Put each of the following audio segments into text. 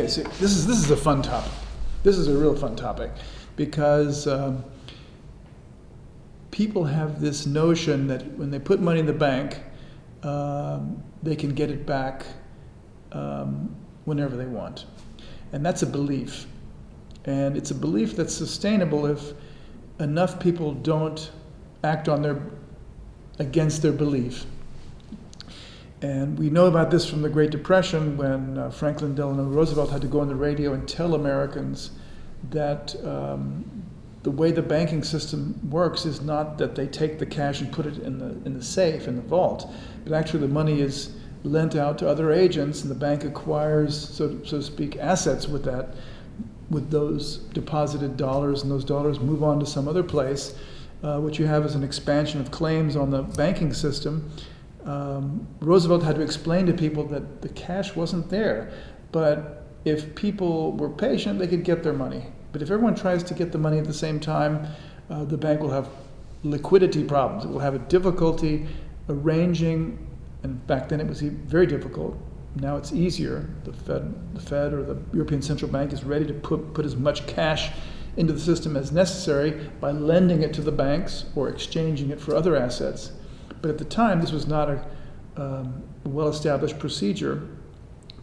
so this is a fun topic. This is a real fun topic because people have this notion that when they put money in the bank, they can get it back whenever they want. And that's a belief. And it's a belief that's sustainable if enough people don't act against their belief. And we know about this from the Great Depression when Franklin Delano Roosevelt had to go on the radio and tell Americans that the way the banking system works is not that they take the cash and put it in the safe, in the vault, but actually the money is lent out to other agents and the bank acquires, so to speak, assets with those deposited dollars, and those dollars move on to some other place. What you have is an expansion of claims on the banking system. Roosevelt had to explain to people that the cash wasn't there, but if people were patient, they could get their money. But if everyone tries to get the money at the same time, the bank will have liquidity problems. It will have a difficulty arranging, and back then it was very difficult. Now it's easier. The Fed or the European Central Bank is ready to put as much cash into the system as necessary by lending it to the banks or exchanging it for other assets. But at the time, this was not a well-established procedure.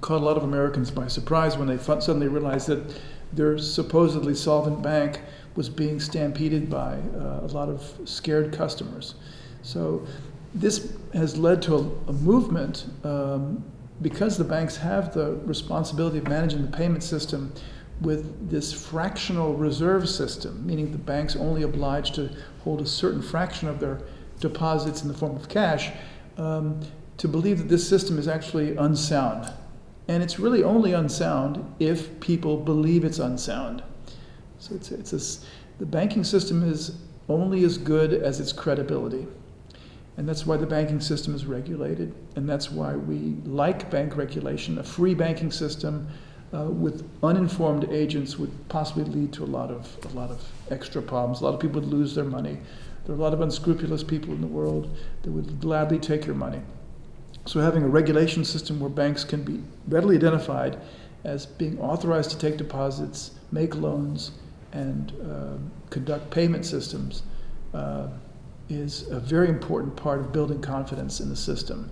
Caught a lot of Americans by surprise when they suddenly realized that their supposedly solvent bank was being stampeded by a lot of scared customers. So this has led to a movement because the banks have the responsibility of managing the payment system with this fractional reserve system, meaning the bank's only obliged to hold a certain fraction of their deposits in the form of cash, to believe that this system is actually unsound. And it's really only unsound if people believe it's unsound. So the banking system is only as good as its credibility. And that's why the banking system is regulated, and that's why we like bank regulation. A free banking system with uninformed agents would possibly lead to a lot of extra problems. A lot of people would lose their money. There are a lot of unscrupulous people in the world that would gladly take your money. So having a regulation system where banks can be readily identified as being authorized to take deposits, make loans, and conduct payment systems is a very important part of building confidence in the system.